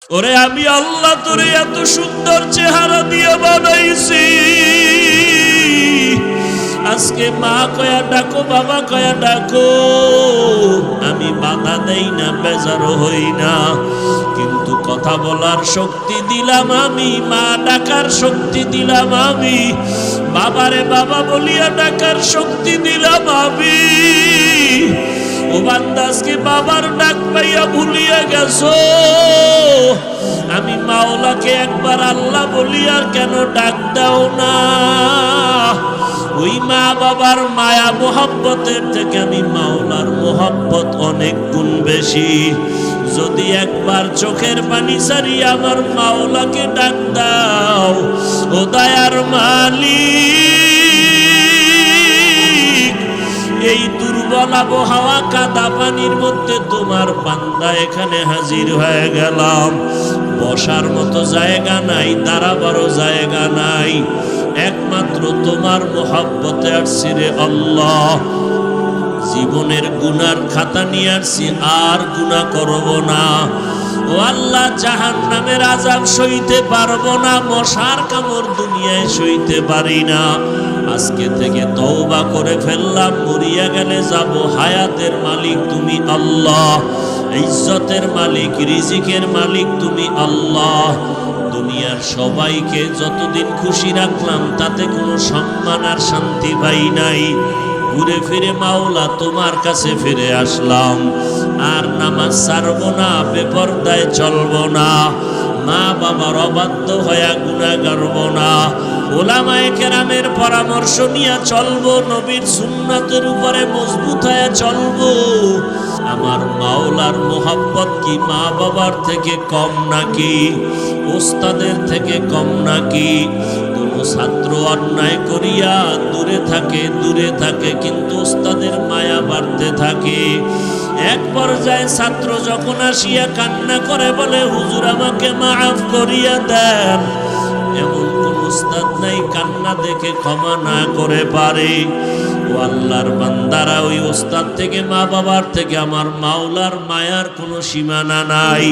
ওরে আমি আল্লাহ তোরে এত সুন্দর চেহারা দিয়ে বানাইছি, আজকে মা কয়া ডাকো, বাবা কয়া ডাকো, আমি বাধা দেই না, বেজারও হই না। কিন্তু কথা বলার শক্তি দিলাম আমি, মা ডাকার শক্তি দিলাম আমি, বাবারে বাবা বলিয়া ডাকার শক্তি দিলাম আমি। ও বান্দা আজকে বাবার ডাক পাইয়া ভুলিয়া গেছো, আমি মাওলাকে একবার আল্লাহ বলিয়া কেন ডাক দাও না? ওই মা বাবার মায়া মোহাব্বতের থেকে আমি মাওলার মোহাব্বত অনেক গুণ বেশি। যদি একবার চোখের পানি সারিয়া আমার মাওলাকে ডাক দাও, ও দয়ার মালিক, এই দুর্বল আবহাওয়া কাদা পানির মধ্যে তোমার বান্দা এখানে হাজির হয়ে গেলাম। বসার মতো জায়গা নাই, দাঁড়াবারও জায়গা নাই, একমাত্র তোমার মোহাব্বতে আসছি রে আল্লাহ। জীবনের গুনার খাতা নিয়ে আসছি, আর গুনাহ করব না। ও আল্লাহ, জাহান্নামের আযাব সইতে পারবো না, মশার কামড় দুনিয়ায় সইতে পারি না। আজকে থেকে তওবা করে ফেললাম, মরিয়া গেলে যাব। হায়াতের মালিক তুমি আল্লাহ, ইজ্জতের মালিক, রিজিকের মালিক তুমি আল্লাহ। দুনিয়ার সবাইকে যতদিন খুশি রাখলাম তাতে কোনো সম্মান আর শান্তি পাই নাই। ঘুরে ফিরে মাওলা তোমার কাছে ফিরে আসলাম। আর নামাজ ছাড়বো না, বেপরদায় চলবো না, মা বাবার অবাধ্য হয়ে গুনাহ করব না, ওলামায়ে কেরামের পরামর্শ নিয়ে চলবো, নবীর সুন্নাতের উপরে মজবুত হয়ে চলবো। আমার মাওলার মোহাব্বত কি মা বাবার থেকে কম নাকি? ওস্তাদের থেকে কম নাকি? কোনো ছাত্র অন্যায় করিয়া দূরে থাকে, কিন্তু ওস্তাদের মায়া বাড়তে থাকে। এক পর্যায়ে ছাত্র যখন আসিয়া কান্না করে বলে, হুজুর আমাকে মাফ করিয়া দেন, এমন কোন উস্তাদ নাই কান্না দেখে ক্ষমা না করে পারে। ও আল্লাহর বান্দারা, ওই উস্তাদ থেকে, মা বাবার থেকে আমার মাওলার মায়ার কোনো সীমানা নাই।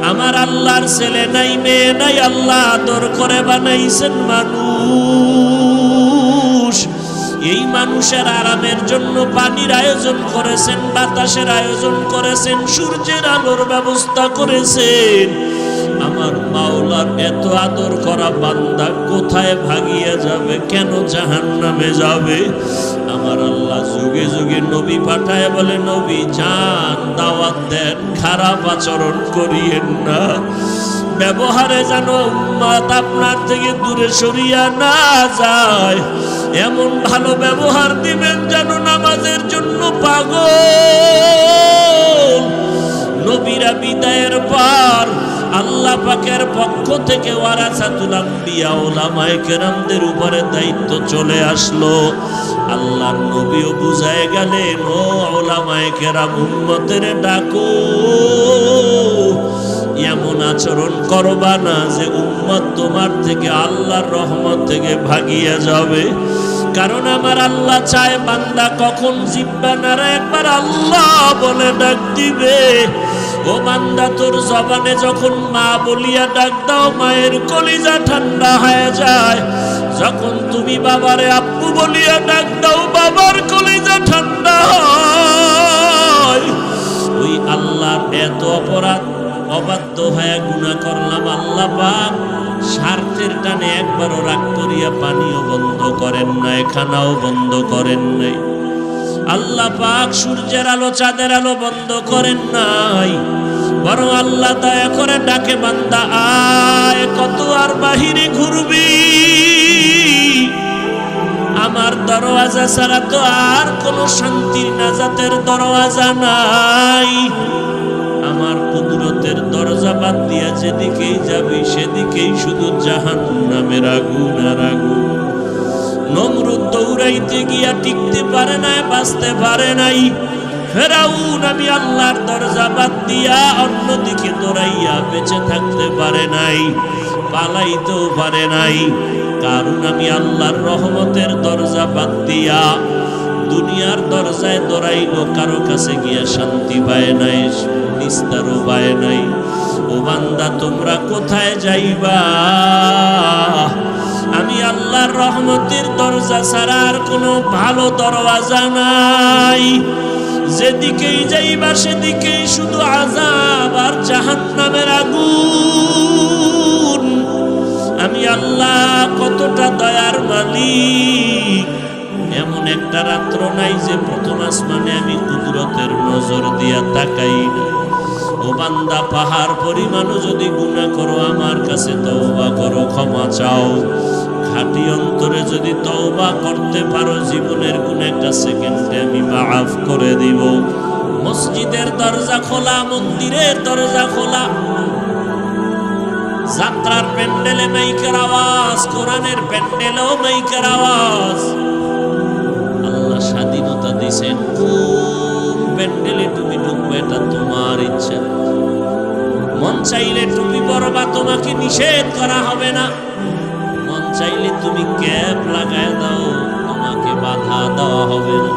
আমার আল্লাহর ছেলে নাই, মেয়ে নাই, আল্লাহ আদর করে বানাইছেন মানুষ। এই মানুষের আরামের জন্য পানির আয়োজন করেছেন, বাতাসের আয়োজন করেছেন, সূর্যের আলোর ব্যবস্থা করেছেন। আমার মাওলার এত আদর করা বান্দা কোথায় ভাগিয়া যাবে, কেন জাহান্নামে যাবে? আমার আল্লাহ যুগে যুগে নবী পাঠায় বলে, নবী যান, দাওয়াত দেন, খারাপ আচরণ করিয়েন না, ব্যবহারে যেন উম্মত আপনার থেকে দূরে সরিয়া না যায়। এমন ভালো ব্যবহার দিবেন যেন নামাজের জন্য পাগল। নবীরা বিদায়ের পর আল্লাহ পাকের পক্ষ থেকে ওয়ারাসাতুল আম্বিয়া, ওলামায়ে কেরামদের উপরে দায়িত্ব চলে আসলো। আল্লাহর নবীও বুঝায় গেলেন, ও ওলামায়ে কেরাম, উম্মতের ডাকো, এমন আচরণ করবা না যে উম্মত তোমার থেকে, আল্লাহর রহমত থেকে ভাগিয়া যাবে। কারণ আমার আল্লাহ চায় বান্দা কখন জিব্বা নাড়া একবার আল্লাহ বলে ডাক দিবে। ও বান্দা, তোর জবানে যখন মা বলিয়া ডাক দাও, মায়ের কলিজা ঠান্ডা হয়ে যায়। যখন তুমি বাবারে আব্বু বলিয়া ডাক দাও, বাবার কলিজা ঠান্ডা হয়। ওই আল্লাহর এত অপরাধ, অবাধ্য হয়ে গুনাহ করলাম, আল্লাহ পাক স্বার্থের টানে একবারও রাগ করিয়া পানিও বন্ধ করেন নাই, খানাও বন্ধ করেন নাই। আল্লাহ পাক সূর্যের আলো, চাঁদের আলো বন্ধ করেন নাই, বরং আল্লাহ দয়া করে ডাকে, বান্দা আয়, কত আর বাহিরে ঘুরবি? আমার দরওয়াজা ছাড়া তো আর কোনো শান্তির নাজাতের দরওয়াজা নাই। আমার কুদরতের দরজা বাদ দিয়া যেদিকেই যাবি সেদিকেই শুধু জাহান্নামের আগুন আর আগুন। নমরুদ দৌড়াইতে গিয়া টিকতে পারে নাই, বাঁচতে পারে নাই। ফেরাউন আমি আল্লাহর দরজা বাদ দিয়া অন্যদিকে দৌড়াইয়া বেঁচে থাকতে পারে নাই, পালাইতেও পারে নাই। কারণ আমি আল্লাহর রহমতের দরজা বাদ দিয়া দুনিয়ার দরজায় দৌড়াইল, কারো কাছে গিয়া শান্তি পায় নাই, নিস্তারও পায় নাই। ও বান্দা তোমরা কোথায় যাইবা? আমি আল্লাহর রহমতের দরজা ছাড়া আর কোনো ভালো দরওয়াজা নাই। যেদিকেই যাইবা সেদিকেই শুধু আযাব আর জাহান্নামের আগুন। আমি আল্লাহ কতটা দয়ার মালিক। এমন একটা রাত্র নাই যে প্রথম আসমানে আমি কুদরতের নজর দিয়া তাকাই না। ও বান্দা পাহাড় পরিমাণও যদি গুনাহ করো আমার কাছে তওবা করো, ক্ষমা চাও। খাঁটি অন্তরে যদি তওবা করতে পারো জীবনের কোন একটা সেকেন্ডে আমি মাফ করে দিব। মসজিদের দরজা খোলা, মন্দিরের দরজা খোলা, যাত্রার প্যান্ডেলে মাইকের আওয়াজ, কোরআনের প্যান্ডেলেও মাইকের আওয়াজ। আল্লাহ স্বাধীনতা দিয়েছেন, কোন প্যান্ডেলে তুমি ঢুকবে এটা তোমার ইচ্ছা। মন চাইলে টুপি পরবা, তোমাকে নিষেধ করা হবে না। মন চাইলে তুমি ক্যাপ লাগায় দাও, তোমাকে বাধা দেওয়া হবে না।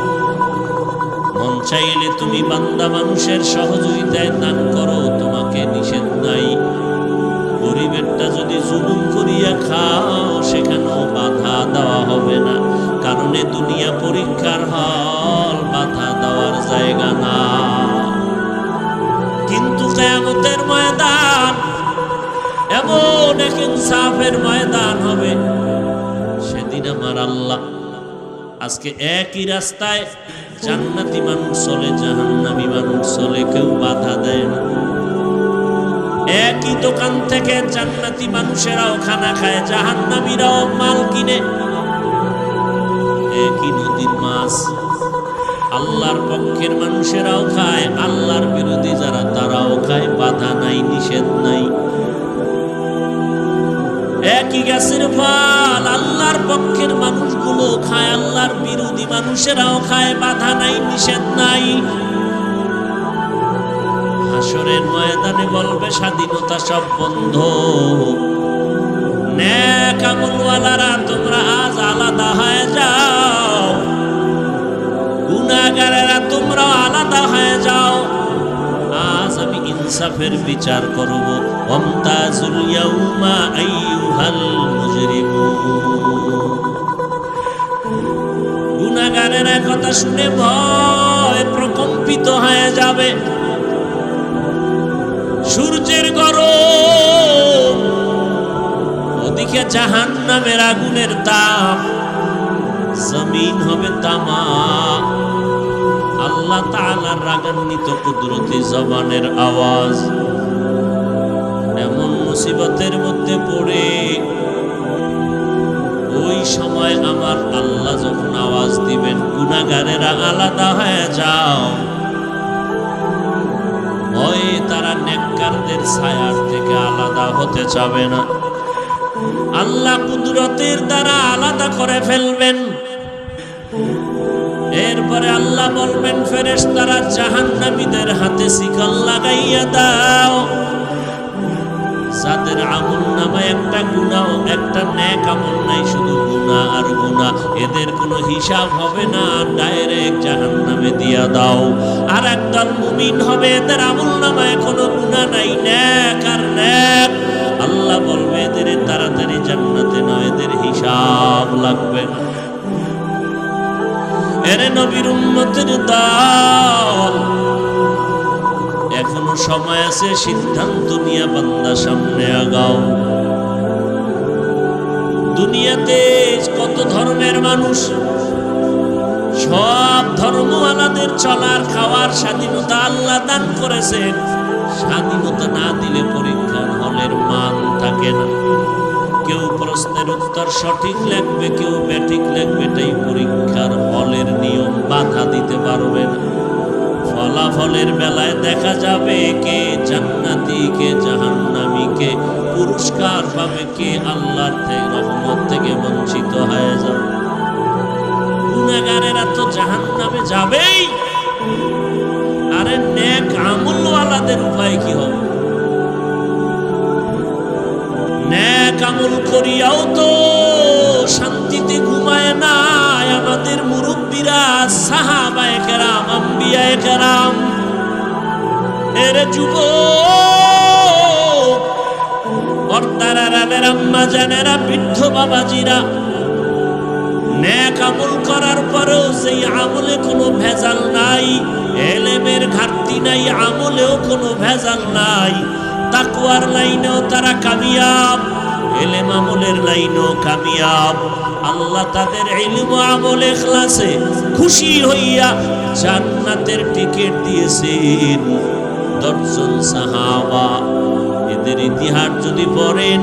মন চাইলে তুমি বান্দা মানুষের সহযোগিতায় দান করো, তোমাকে নিষেধ নাই। গরিবেরটা যদি জুলুম করিয়া খাও সেখানেও বাধা দেওয়া হবে না, কারণ এ দুনিয়া পরীক্ষার হল, বাধা দেওয়ার জায়গা না। কিন্তু কিয়ামতের ময়দান এমন এক ইনসাফের ময়দান হবে, সেদিন আমার আল্লাহ আজকে একই রাস্তায় জান্নাতি মানুষ চলে, জাহান্নামী মানুষ চলে, কেউ বাধা দেয় না। একই দোকান থেকে জান্নাতি মানুষেরাও খানা খায়, জাহান্নামীরাও মাল কিনে। একই নদীর মাছ আল্লাহর পক্ষের মানুষেরাও খায়, আল্লাহর বিরোধী যারা তারাও খায়, বাধা নাই, নিষেধ নাই। একই গাছের ফল আল্লাহর পক্ষের মানুষগুলো খায়, আল্লাহর বিরোধী মানুষেরাও খায়, বাধা নাই, নিষেধ নাই। হাসরের ময়দানে বলবে স্বাধীনতা সব বন্ধ। নেক আমলওয়ালারা তোমরা আজ আলাদা হয়ে যাও, গুনাহগারেরা তোমরা আলাদা হয়ে যাও। আজ আমি ইনসাফের বিচার করব। ওয়ামতাজুল ইয়াউমা আইয়ুহাল মুজরিমুন। গুনাহগারেরা কথা শুনে ভয় প্রকম্পিত হয়ে যাবে। সূর্যের গরম, ওদিকে জাহান্নামের আগুনের তাপ, জমিন হবে তামা। আল্লাহ তাআলার রাগান্বিত কুদরতি জবানের আওয়াজ। এমন মুসিবতের মধ্যে পড়ে ওই সময় আমার আল্লাহ যখন আওয়াজ দিবেন, গুনাহগারেরা আলাদা হয়ে যাও, ভয়ে তারা নেককারদের ছায়ার থেকে আলাদা হতে চাবে না। আল্লাহ কুদরতের দ্বারা আলাদা করে ফেলবেন। এরপরে আল্লাহ বলবেন ফেরেশতারা জাহান্নামীদের হাতে শিকল লাগাইয়া দাও। যাদের আমল নামায় একটা গুনাহ, একটা নেক আমল নাই, শুধু গুনাহ আর গুনাহ, এদের কোনো হিসাব হবে না, ডাইরেক্ট জাহান্নামে দিয়া দাও। আর একদল মুমিন হবে, এদের আমল নামায় কোনো গুনাহ নাই, নেক আর নেক। আল্লাহ বলবে এদের তাড়াতাড়ি জান্নাতে নাও, এদের হিসাব লাগবে না। এরে নবীর উম্মতের দল, এখনো সময় আছে, সিদ্ধান্ত নিয়ে বান্দা সামনে আগাও। দুনিয়াতে কত ধর্মের মানুষ, সব ধর্মওয়ালাদের চলার খাওয়ার স্বাধীনতা আল্লাহ দান করেছেন। স্বাধীনতা না দিলে পরীক্ষার হলের মান থাকে না। কেউ প্রশ্নের উত্তর সঠিক লিখবে, কেউ ব্যাঠিক লিখবে, এটাই পরীক্ষার হলের নিয়ম। বাধা দিতে পারবে না। ফলাফলের বেলায় দেখা যাবে কে জান্নাতি, কে জাহান্নামী, কে পুরস্কার পাবে, কে আল্লাহর থেকে রহমত থেকে বঞ্চিত হয়ে যাবে। গুনাহগারেরা তো জাহান্নামে যাবেই। আরে নেক আমলওয়ালাদের উপায় কি হবে? নেক আমল করিয়াও তো শান্তিতে ঘুমায় না আমাদের মুরব্বীরা, সাহাবায়ে কেরাম, আম্বিয়ায়ে কেরাম। এর যুবক পর্দার আড়ালের আম্মা জানেরা, বৃদ্ধ বাবাজিরা, নেক আমল করার পরেও যেই আমলে কোনো ভেজাল নাই, এলেমের ঘাটতি নাই, আমলেও কোনো ভেজাল নাই, তাকওয়ার লাইনেও তারা কামিয়াব, এলেম আমলের লাইনেও কামিয়াব। আল্লাহ তাদের ইলম ও আমল ইখলাসে খুশি হইয়া জান্নাতের টিকিট দিয়েছেন। 10 জন সাহাবা, এদের ইতিহাস যদি পড়েন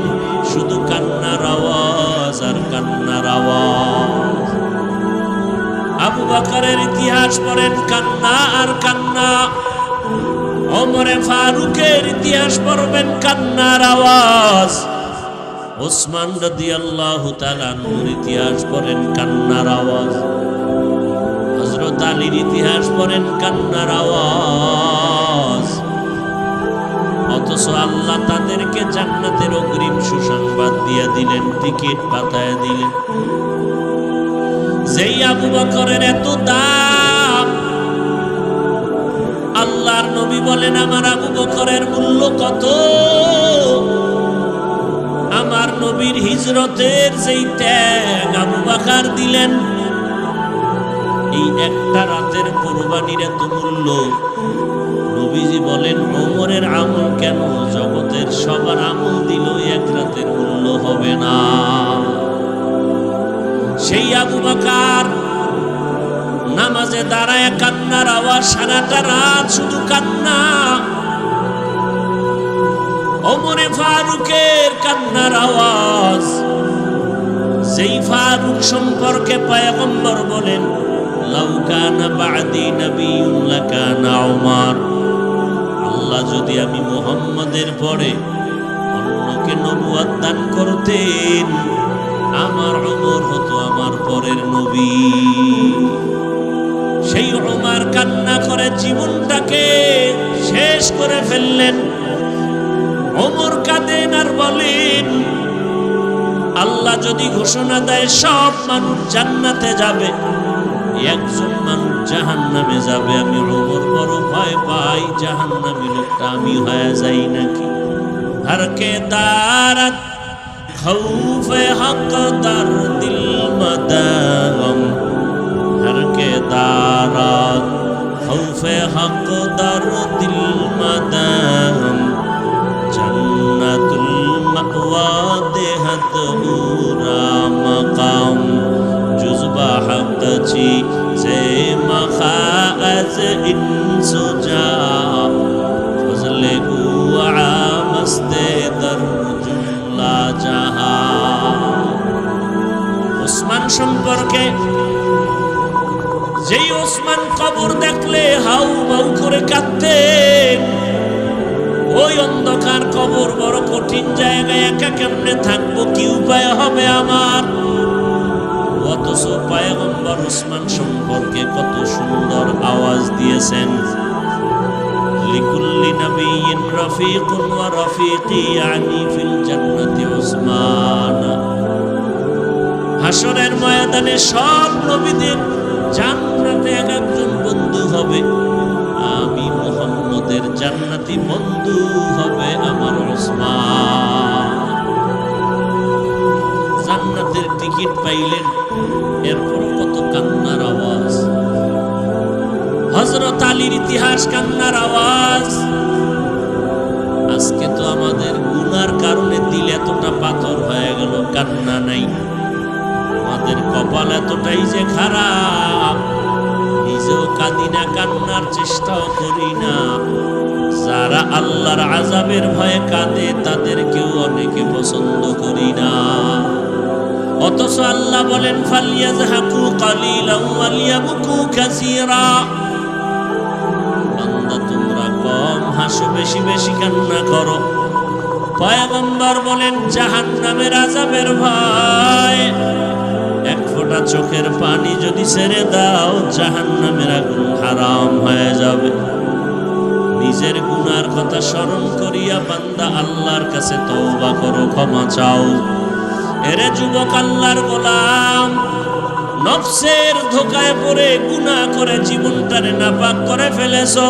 শুধু কান্নার আওয়াজ আর কান্নার আওয়াজ। আবু বকরের ইতিহাস পড়েন, কান্না আর কান্না। ওমরে ফারুকের ইতিহাস পড়বেন, কান্নার আওয়াজ। ওসমান রাদিয়াল্লাহু তাআলা আনহুর ইতিহাস পড়েন, কান্নার আওয়াজ। হযরত আলীর ইতিহাস পড়েন, কান্নার আওয়াজ। অথচ আল্লাহ তাদেরকে জান্নাতের অগ্রিম সুসংবাদ দিয়ে দিলেন, টিকিট পাতায় দিলেন। যেই আবু বকরের এত দাম, আল্লাহর নবী বলেন, আমার আবু বকরের মূল্য কত? আমার নবীর হিজরতের যেই ত্যাগ আবু বকর দিলেন, এই একটা রাতের কুরবানির এত মূল্য। নবীজি বলেন, ওমরের আমল কেন, জগতের সবার আমল দিল এক রাতের মূল্য হবে না। সেই আবু বকর নামাজে দাঁড়ায় কান্নার আওয়াজ, সারাটা রাত শুধু কান্না। ওমরে ফারুকের কান্নার আওয়াজ। যেই ফারুক সম্পর্কে পয়গম্বর বলেন, লাউ কানা বা'দি নাবিয়্যুন লাকানা উমর। আল্লাহ যদি আমি মুহাম্মদের পরে অন্যকে নবুয়ত দান করতেন, আমার ওমর হতো আমার পরের নবী। সেই ওমর কান্না করে জীবনটাকে শেষ করে ফেললেন। ওমর কাঁদেন আর বলেন, আল্লাহ যদি ঘোষণা দেয় সব মানুষ জান্নাতে যাবে, একজন মানুষ জাহান্নামে যাবে, আমি ওমর বড় ভয় পাই জাহান্নামী লোকটা আমি হয়ে যাই নাকি। হরকে দারাত খৌফে হক দার দিল মদাগম, হরকে দারাত খৌফে হক দার দিল মদাগম, জান্নাতুল মাওয়া দেহত উরা মাকাম, জুজবা হকচি সে মখাজ ইনসুজা, ফজলে গুআ মস্তে দর জুমলা জাহা। ওসমান সম্পর্কে, যেই ওসমান কবর দেখলে হাউ মাউ করে কাঁদতেন। ওই অন্ধকার কবর বড় কঠিন জায়গায়, একা কেমনে থাকবো, কি উপায় হবে আমার? অথচ পয়গম্বর ওসমান সম্পর্কে কত সুন্দর আওয়াজ দিয়েছেন, লিকুল্লি নাবিয়্যিন রাফিকুন ওয়া রাফিকি ইয়ানি ফিল জান্নাতি ওসমান। হাসরের ময়দানে সব নবীদের জান্নাতে এক একজন বন্ধু হবে, আমি মুহাম্মদের জান্নাতি বন্ধু হবে আমার ওসমান। জান্নাতের টিকিট পাইলেন, এরপর কত কান্নার আওয়াজ। হযরত আলীর ইতিহাস কান্নার আওয়াজ। আজকে তো আমাদের গুনার কারণে দিল এতটা পাথর হয়ে গেল, কান্না নাই। আমাদের কপাল এতটাই যে খারাপ, নিজেও কাঁদি না, কান্নার চেষ্টাও করি না। যারা আল্লাহর আযাবের ভয়ে কাঁদে তাদেরকেও অনেকে পছন্দ করি না। অথচ আল্লাহ বলেন, ফালইয়াযহাকু কালিলান ওয়ালিয়াবকু কাসীরা। বান্দা তোমরা কম হাসো, বেশি বেশি কান্না করো। পয়গম্বর বলেন, জাহান্নামের আযাবের ভয়, এক ফোঁটা চোখের পানি যদি ছেড়ে দাও জাহান্নামের আগুন হারাম হয়ে যাবে। নিজের গুনার কথা স্মরণ করিয়া বান্দা আল্লাহর কাছে তওবা করো, ক্ষমা চাও। এরে যুবক আল্লাহর গোলাম, নফসের ধোকায় পড়ে গুনাহ করে জীবনটারে নাপাক করে ফেলেছো।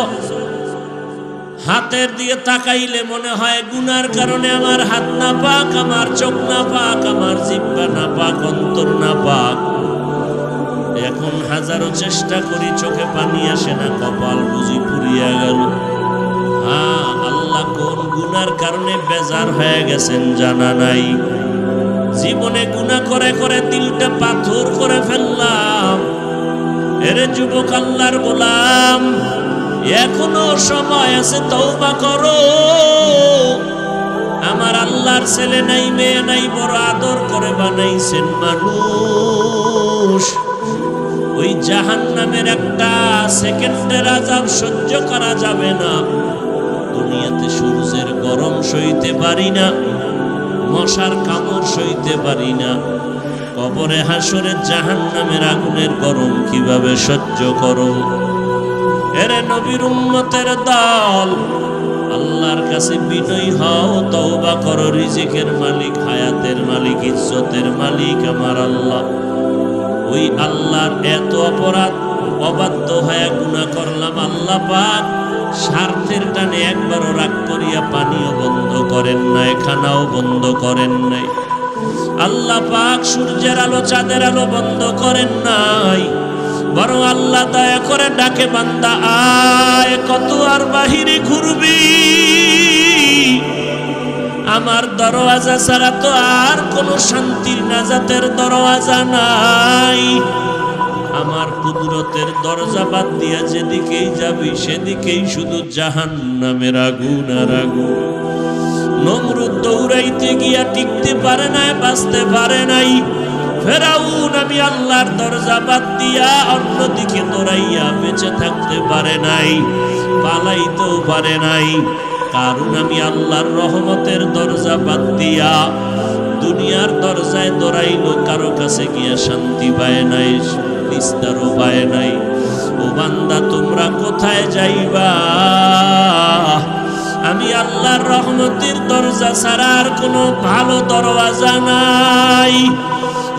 হাতের দিয়ে তাকাইলে মনে হয় গুনার কারণে আমার হাত না পাক, আমার চোখ না পাক, আমার জিহ্বা না পাক, অন্তর না পাক। এখন হাজারো চেষ্টা করি, চোখে পানি আসে না, কপাল বুঝি পুড়িয়া গেল। হ্যাঁ, আল্লাহ কোন গুনার কারণে বেজার হয়ে গেছেন জানা নাই। জীবনে গুনাহ করে করে দিলটা পাথর করে ফেললাম। এরে যুবক আল্লাহর গোলাম, এখনো সময় আছে, তওবা করো। আমার আল্লাহর ছেলে নাই, মেয়ে নাই, বড় আদর করে বানাইছেন মানুষ। ওই জাহান্নামের একটা সেকেন্ডের আযাব সহ্য করা যাবে না। দুনিয়াতে সূর্যের গরম সইতে পারি না, মশার কামড় সইতে পারি না, কবরে হাসরে জাহান্নামের আগুনের গরম কিভাবে সহ্য করো? এরে নবীর উম্মতের দল, আল্লাহর কাছে বিনয়ী হও, তওবা করো। রিজিকের মালিক, হায়াতের মালিক, ইজ্জতের মালিক আমার আল্লাহ। ওই আল্লাহর এত অপরাধ, অবাধ্য হয়ে গুনাহ করলাম। আল্লাহ পাক স্বার্থের টানে একবারও রাগ করিয়া পানিও বন্ধ করেন নাই, খানাও বন্ধ করেন নাই। আল্লাহ পাক সূর্যের আলো, চাঁদের আলো বন্ধ করেন নাই, বরং আল্লাহ দয়া করে ডাকে, বান্দা আয়, কত আর বাহিরে ঘুরবি? আমার দরওয়াজা ছাড়া তো আর কোনো শান্তির নাজাতের দরওয়াজা নাই। আমার কুদরতের দরজা বাদ দিয়া যেদিকেই যাবি সেদিকেই শুধু জাহান্নামের আগুন আর আগুন। নমরুদ দৌড়াইতে গিয়া টিকতে পারে নাই, বাঁচতে পারে নাই। ফেরাউন আমি আল্লাহর দরজা বাদ দিয়া অন্যদিকে দৌড়াইয়া বেঁচে থাকতে পারে নাই, পালাইতেও পারে নাই। কারণ আমি আল্লাহর রহমতের দরজা বাদ দিয়া দুনিয়ার দরজায় দৌড়াইল, কারো কাছে গিয়া শান্তি পায় নাই, নিস্তারও পায় নাই। ও বান্দা, তোমরা কোথায় যাইবা? আমি আল্লাহর রহমতের দরজা ছাড়া আর কোনো ভালো দরওয়াজা নাই।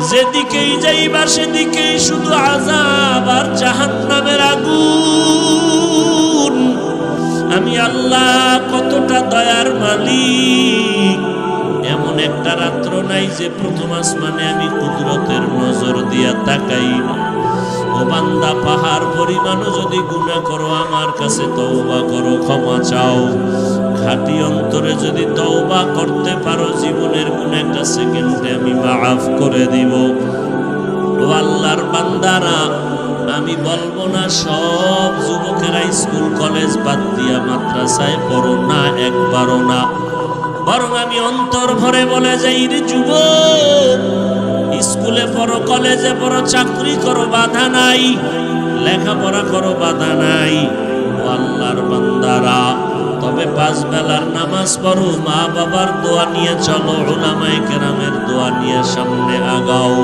যেদিকেই যাইবা সেদিকেই শুধু আযাব আর জাহান্নামের আগুন। আমি আল্লাহ কতটা দয়ার মালিক। এমন একটা রাত্র নাই যে প্রথম আসমানে আমি কুদরতের নজর দিয়া তাকাই না। ও বান্দা, পাহাড় পরিমাণও যদি গুনাহ করো, আমার কাছে তওবা করো, ক্ষমা চাও। খাঁটি অন্তরে যদি তওবা করতে পারো, জীবনের কোন একটা সেকেন্ডে আমি মাফ করে দিব। ও আল্লাহর বান্দারা, আমি বলবো না সব যুবকেরা স্কুল কলেজ বাদ দিয়া মাদ্রাসায় পড়ো না, একবারও না। বরং আমি অন্তর ভরে বলে যাই, রে যুবক, স্কুলে পড়ো, কলেজে পড়ো, চাকরি করো, বাধা নাই। লেখাপড়া করো, বাধা নাই। ও আল্লাহর বান্দারা, তবে 5 বেলার নামাজ পড়ো, মা বাবার দোয়া নিয়ে চলো, উলামায়ে কেরামের দোয়া নিয়ে সামনে আগাও।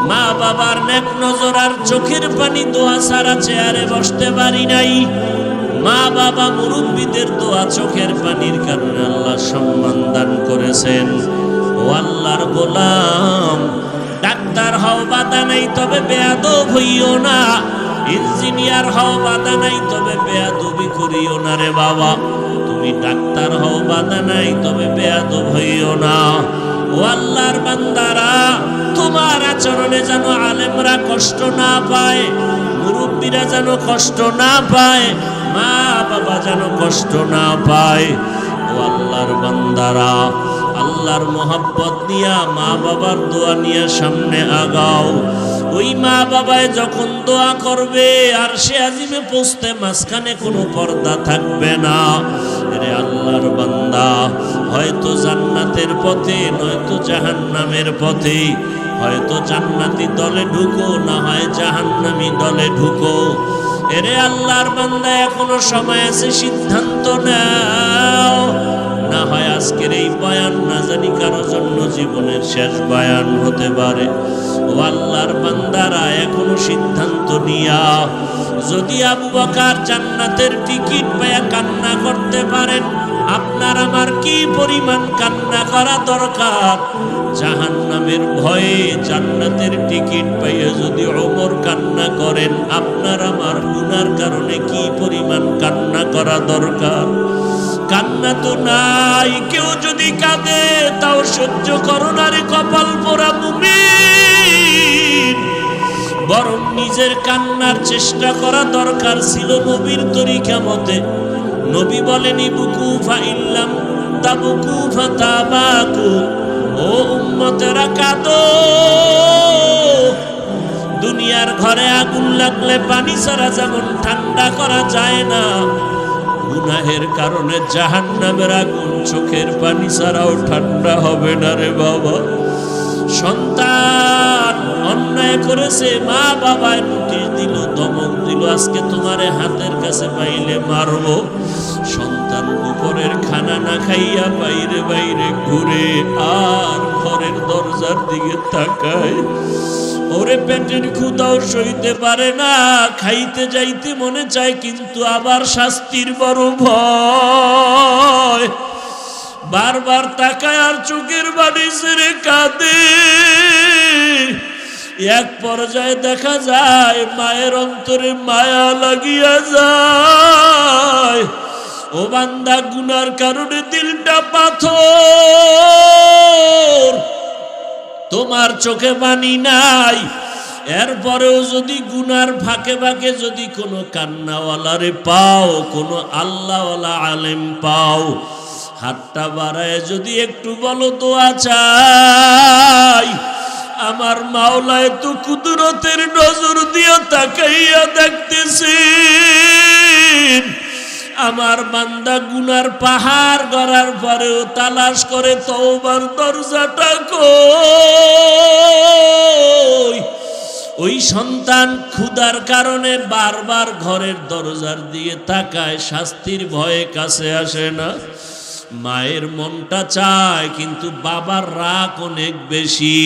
মা বাবার নেক নজর আর চোখের পানি দোয়া ছাড়া চেয়ারে বসতে পারি নাই। মা বাবা মুরব্বীদের দোয়া, চোখের পানির কারণে আল্লাহ সম্মান দান করেছেন। ও আল্লাহর গোলাম, ডাক্তার হও, বাধা নাই, তবে বেয়াদব হইও না। ইঞ্জিনিয়ার হও, বাধা নাই, তবে বেয়াদবি করিও না রে বাবা। তুমি ডাক্তার হও, বাধা নাই, তবে বেয়াদব হইও না। ও আল্লাহর বান্দারা, তোমার আচরণে যেন আলেমরা কষ্ট না পায়, মুরব্বীরা যেন কষ্ট না পায়, মা বাবা যেন কষ্ট না পায়। ও আল্লাহর বান্দারা, আল্লাহর মোহাব্বত নিয়া মা বাবার দোয়া নিয়ে সামনে আগাও। ওই মা বাবায় যখন দোয়া করবে, আর সে আজিমে পৌঁছতে মাঝখানে কোনো পর্দা থাকবে না। রে আল্লাহর বান্দা, হয়তো জান্নাতের পথে, নয়তো জাহান্নামের পথে। হয়তো জান্নাতি দলে ঢুকো, না হয় জাহান্নামী দলে ঢুকো। এরে আল্লাহর বান্দা, এখনো সময় আছে, সিদ্ধান্ত নাও। না হয় আজকের এই বয়ান না জানি কারো জন্য জীবনের শেষ বয়ান হতে পারে। ও আল্লাহর বান্দারা, এখনো সিদ্ধান্ত নিয়া, যদি আবু বকর জান্নাতের টিকিট পায়া কান্না করতে পারেন, আপনার আপনার আমার কি পরিমাণ কান্না করা দরকার। জাহান্নামের ভয়ে জান্নাতের টিকিট পাইয়া যদি ওমর কান্না করেন, আপনার আমার গুনার কারণে কি পরিমাণ কান্না করা দরকার। কান্না তো নাই, কেউ যদি কাঁদে তাও সহ্য করো না রে কপাল পোড়া মুমিন। বরং নিজের কান্নার চেষ্টা করা দরকার ছিল নবীর তরিকা মতে। নবী বলেন ইবকু ফাইল্লাম তাবকু ফাতাবাকু, ও উম্মতেরা কাঁদো। দুনিয়ার ঘরে আগুন লাগলে পানি ছাড়া যেমন ঠান্ডা করা যায় না, গুনাহের কারণে জাহান্নামের আগুন চোখের পানি ছাড়াও ঠান্ডা হবে না রে বাবা। সন্তান অন্যায় করেছে, মা বাবায় নোটিশ দিল, ধমক দিল, আজকে তোমারে হাতের কাছে পাইলে মারবো। সন্তান উপরের খানা না খাইয়া বাইরে বাইরে ঘুরে আর ঘরের দরজার দিকে তাকায়। ওরে পেটের ক্ষুধাও সইতে পারে না, খাইতে যাইতে মনে চায়, কিন্তু আবার শাস্তির বড় ভয়। বারবার তাকায় আর চোখের বাড়ি ছেড়ে কাঁদে। এক পর্যায়ে দেখা যায় মায়ের অন্তরে মায়া লাগিয়া যায়। ও বান্দা, গুনার কারণে দিলটা পাথর, তোমার চোখে পানি নাই, এরপরেও যদি গুনার ফাঁকে ফাঁকে যদি কোনো কান্নাওয়ালারে পাও, কোনো আল্লাহওয়ালা আলেম পাও, হাতটা বাড়ায় যদি একটু বলো দোয়া চাই, আমার মাওলায় তো কুদরতের নজর দিয়ে তাকাইয়া দেখতেছেন। আমার বান্দা গুনার পাহাড় গড়ার পরেও তালাশ করে তওবার দরজাটা কই। ওই সন্তান ক্ষুধার কারণে বারবার ঘরের দরজার দিকে তাকায়, শাস্তির ভয়ে কাছে আসে না। মায়ের মনটা চায়, কিন্তু বাবার রাগ অনেক বেশি।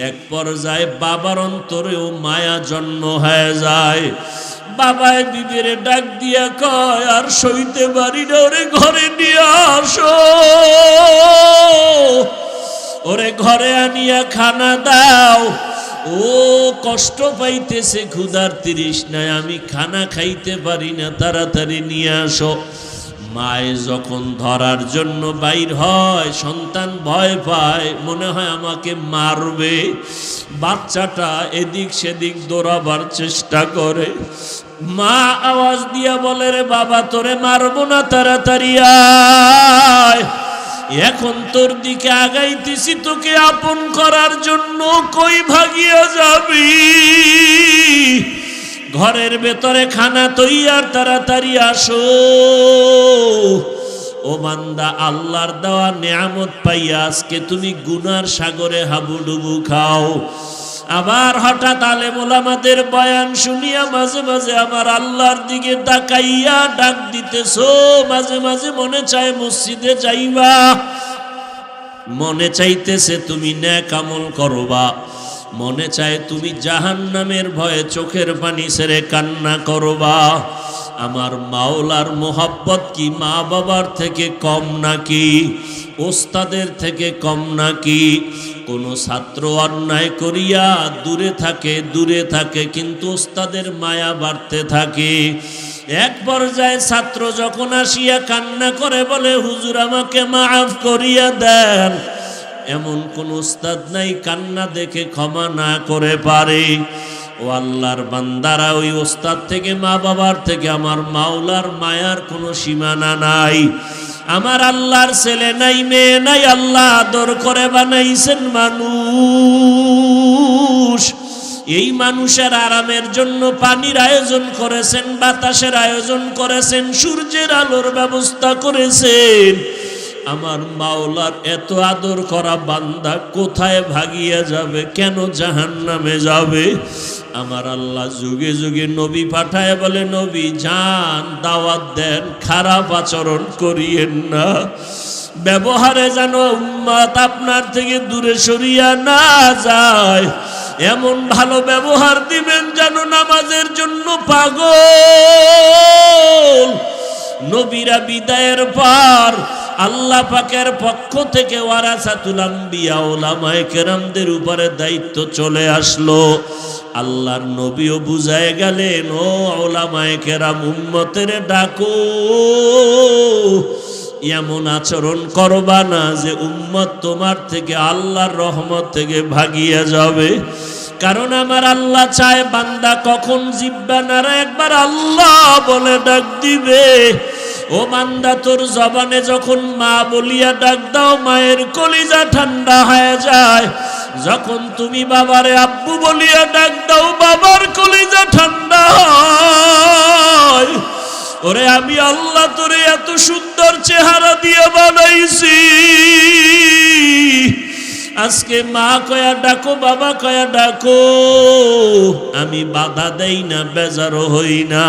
এক পর্যায়ে বাবার অন্তরেও মায়া জন্ম হয়ে যায়। বাবায় বিবেরে ডাক দিয়া কয়, আর সইতে পারি না, ওরে ঘরে নিয়ে আসো, ওরে ঘরে আনিয়া খানা দাও। ও কষ্ট পাইতেছে, ক্ষুধার তৃষ্ণায়, আমি খানা খাইতে পারি না, তাড়াতাড়ি নিয়ে আসো। মায়ে যখন ধরার জন্য বাইর হয়, সন্তান ভয় পায়, মনে হয় আমাকে মারবে। বাচ্চাটা এদিক সেদিক দৌড়াবার চেষ্টা করে। মা আওয়াজ দিয়া বলে, রে বাবা, তোরে মারবো না, তাড়াতাড়ি আয়। এখন তোর দিকে আগাইতেছি তোকে আপন করার জন্য, কই ভাগিয়া যাবি? ঘরের ভেতরে খানা তৈয়ার, তাড়াতাড়ি আসো। ও বান্দা, আল্লাহর দেওয়া নিয়ামত পাইয়া আজকে তুমি গুনার সাগরে হাবুডুবু খাও। আবার হঠাৎ আলেম ওলামাদের বয়ান শুনিয়া মাঝে মাঝে আমার আল্লাহর দিকে তাকাইয়া ডাক দিতেছো। মাঝে মাঝে মনে চায় মসজিদে যাইবা, মনে চাইতেছে তুমি নেক আমল করবা, মনে চায় তুমি জাহান্নামের ভয়ে চোখের পানি ছেড়ে কান্না করবা। আমার মাওলার মোহাব্বত কি মা বাবার থেকে কম নাকি? ওস্তাদের থেকে কম নাকি? কোনো ছাত্র অন্যায় করিয়া দূরে থাকে, কিন্তু ওস্তাদের মায়া বাড়তে থাকে। এক পর্যায়ে ছাত্র যখন আসিয়া কান্না করে বলে, হুজুর আমাকে মাফ করিয়া দেন, এমন কোন উস্তাদ নাই কান্না দেখে ক্ষমা না করে পারে। ও আল্লাহর বান্দারা, ওই উস্তাদ থেকে, মা বাবার থেকে আমার মাওলার মায়ার কোনো সীমানা নাই। আমার আল্লাহর ছেলে নাই, মেয়ে নাই, আল্লাহ আদর করে বানাইছেন মানুষ। এই মানুষের আরামের জন্য পানির আয়োজন করেছেন, বাতাসের আয়োজন করেছেন, সূর্যের আলোর ব্যবস্থা করেছেন। আমার মাওলার এত আদর করা বান্দা কোথায় ভাগিয়া যাবে? কেন জাহান্নামে যাবে? আমার আল্লাহ যুগে যুগে নবী পাঠায় বলে, নবী যান, দাওয়াত দেন, খারাপ আচরণ করিয়েন না, ব্যবহারে যেন উম্মত আপনার থেকে দূরে সরিয়া না যায়, এমন ভালো ব্যবহার দিবেন যেন নামাজের জন্য পাগল। নবীরা বিদায়ের পর আল্লাহ পাকের পক্ষ থেকে ওয়ারাসাতুল আম্বিয়া উলামায়ে কেরামদের উপরে দায়িত্ব চলে আসলো। আল্লাহর নবীও বুঝায় গেলেন, ও উলামায়ে কেরাম, উম্মতের ডাকো, এমন আচরণ করবা না যে উম্মত তোমার থেকে আল্লাহর রহমত থেকে ভাগিয়ে যাবে। কারণ আমার আল্লাহ চায় বান্দা কখন জিহ্বা নাড়া একবার আল্লাহ বলে ডাক দিবে। ও বান্দা, তোর জবানে যখন মা বলিয়া ডাক দাও, মায়ের কলিজা ঠান্ডা হয়ে যায়। যখন তুমি বাবারে আব্বু বলিয়া ডাক দাও, বাবার কলিজা ঠান্ডা হয়। ওরে আমি আল্লাহ তোরে এত সুন্দর চেহারা দিয়ে বানাইছি, আজকে মা কয়া ডাকো, বাবা কয়া ডাকো, আমি বাধা দেই না, বেজারও হই না।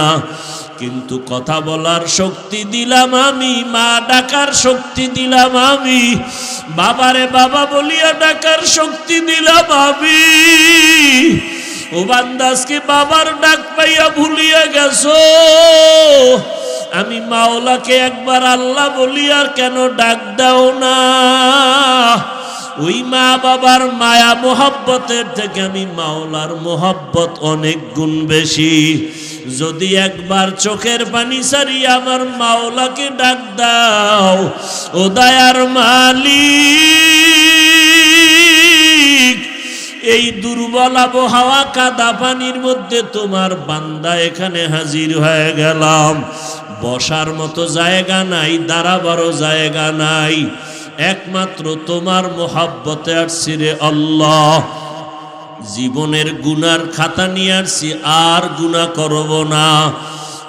কিন্তু কথা বলার শক্তি দিলাম আমি, মা ডাকার শক্তি দিলাম আমি, বাবারে বাবা বলিয়া ডাকার শক্তি দিলাম আমি। ও বান্দা, আজকে বাবার ডাক পাইয়া ভুলিয়া গেছো, আমি মাওলাকে একবার আল্লাহ বলিয়া কেন ডাক দাও না? ওই মা বাবার মায়া মোহাব্বতের থেকে আমি মাওলার মোহাব্বত অনেক গুণ বেশি। যদি একবার চোখের পানি সারিয়া আমার মাওলাকে ডাক দাও, ও দয়ার মালিক, এই দুর্বল আবহাওয়া কাদা পানির মধ্যে তোমার বান্দা এখানে হাজির হয়ে গেলাম। বসার মতো জায়গা নাই, দাঁড়াবারও জায়গা নাই, একমাত্র তোমার মোহাব্বতে আসছি রে আল্লাহ। জীবনের গুনার খাতা নিয়ে আসছি, আর গুনাহ করব না।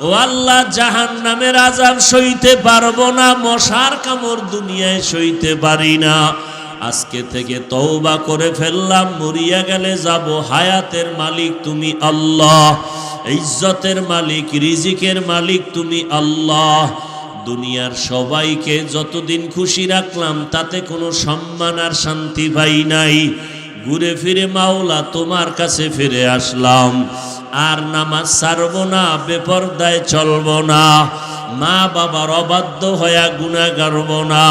ও আল্লাহ, জাহান্নামের আযাব সইতে পারবো না, মশার কামড় দুনিয়ায় সইতে পারি না। আজকে থেকে তওবা করে ফেললাম, মরিয়া গেলে যাব। হায়াতের মালিক তুমি আল্লাহ, ইজ্জতের মালিক, রিজিকের মালিক তুমি আল্লাহ। দুনিয়ার সবাইকে যতদিন খুশি রাখলাম তাতে কোনো সম্মান আর শান্তি পাই নাই। ঘুরে ফিরে মাওলা তোমার কাছে ফিরে আসলাম। আর নামাজ ছাড়বো না, বেপরদায় চলবো না, মা বাবার অবাধ্য হয়ে গুনাহ করব না,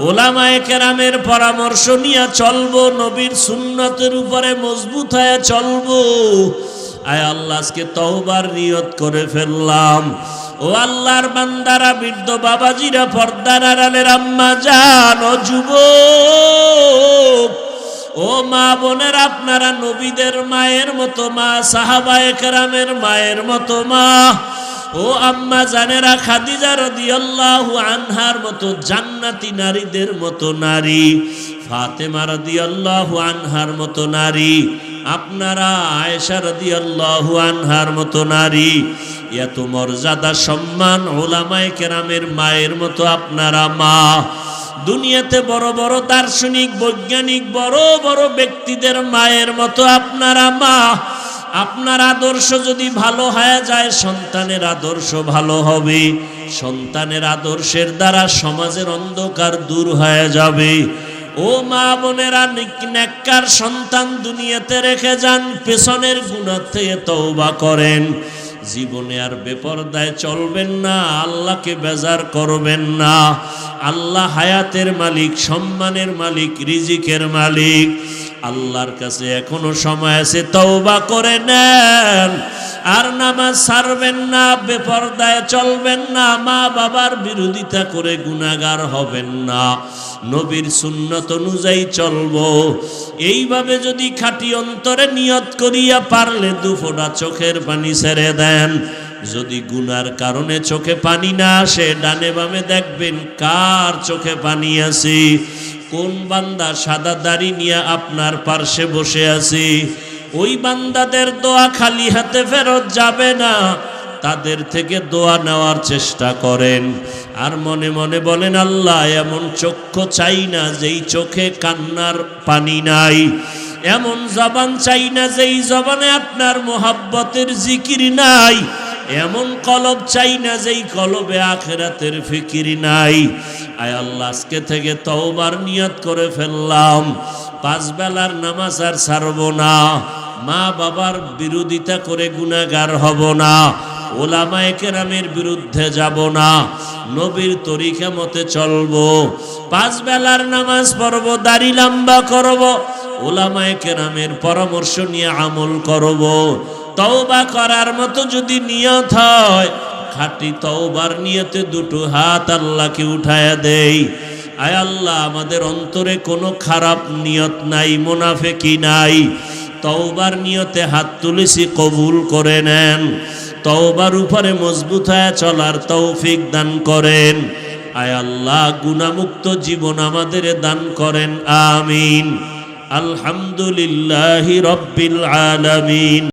ওলামায়ে কেরামের পরামর্শ নিয়ে চলবো, নবীর সুন্নতের উপরে মজবুত হয়ে চলবো। আয় আল্লাহ, আজকে তওবার নিয়ত করে ফেললাম। ও আল্লাহর বান্দারা, বৃদ্ধ বাবাজিরা, পর্দার আড়ালের আম্মা জান, ও যুবক, ও মা বোনের, আপনারা নবীদের মায়ের মতো মা, সাহাবায়ে কেরামের মায়ের মতো মা, ও আম্মা জানেরা, খাদিজা রাদিয়াল্লাহু আনহার মতো জান্নাতি নারীদের মতো নারী, ফাতেমা রাদিয়াল্লাহু আনহার মতো নারী, আপনারা আয়েশা রাদিয়াল্লাহু আনহার মতো নারী, এত মর্যাদা সম্মান উলামায়ে কেরামের মায়ের মতো আপনারা মা। দুনিয়াতে বড় বড় দার্শনিক, বৈজ্ঞানিক, বড় বড় ব্যক্তিদের মায়ের মতো আপনারা মা। আপনার আদর্শ যদি ভালো হয়ে যায়, সন্তানের আদর্শ ভালো হবে। সন্তানের আদর্শের দ্বারা সমাজের অন্ধকার দূর হয়ে যাবে। ও মা বোনেরা, নেককার সন্তান দুনিয়াতে রেখে যান, পেছনের গুনাহ থেকে তওবা করেন। জীবনে আর বেপরদায় চলবেন না, আল্লাহকে বেজার করবেন না। আল্লাহ হায়াতের মালিক, সম্মানের মালিক, রিজিকের মালিক। আল্লাহর কাছে এখনো সময় আছে, তওবা করে নেন। আর নামাজ ছাড়বেন না, বেপরদায় চলবেন না, মা বাবার বিরোধিতা করে গুনাহগার হবেন না, নবীর সুন্নত অনুযায়ী চলবো। এইভাবে যদি খাঁটি অন্তরে নিয়ত করিয়া পারলে দুফোঁটা চোখের পানি ছেড়ে দেন। যদি গুনার কারণে চোখে পানি না আসে, ডানে বামে দেখবেন কার চোখে পানি আসে। কোন বান্দা সাদা দাড়ি নিয়ে আপনার পার্শ্বে বসে আছে, ওই বান্দাদের দোয়া খালি হাতে ফেরত যাবে না। তাদের থেকে দোয়া নেওয়ার চেষ্টা করেন। আর মনে মনে বলেন, আল্লাহ, এমন চক্ষু চাই না যেই চোখে কান্নার পানি নাই, এমন জবান চাই না যেই জবানে আপনার মোহাব্বতের জিকির নাই, এমন কলব চাই না যেই কলবে আখিরাতের ফিকির নাই। আয় আল্লাহ, আজকে থেকে তওবার নিয়ত করে ফেললাম। 5 বেলার নামাজ আর ছাড়ব না, মা বাবার বিরোধিতা করে গুনাহগার হব না, ওলামায়ে কেরামের বিরুদ্ধে যাব না, নবীর তরিকা মতে চলবো, 5 বেলার নামাজ পড়ব, দাড়ি লম্বা করব, ওলামায়ে কেরামের পরামর্শ নিয়ে আমল করব। তওবা করার মতো যদি নিয়ত হয়, খাঁটি তওবার নিয়তে দুটো হাত আল্লাহকে উঠায়া দেই। আয় আল্লাহ, আমাদের অন্তরে কোনো খারাপ নিয়ত নাই, মুনাফিকি নাই, তওবার নিয়তে হাত তুলেছি, কবুল করে নেন। তওবার উপরে মজবুত হয়ে চলার তৌফিক দান করেন। আয় আল্লাহ, গুনাহমুক্ত জীবন আমাদের দান করেন, আমিন। আলহামদুলিল্লাহি রাব্বিল আলামিন।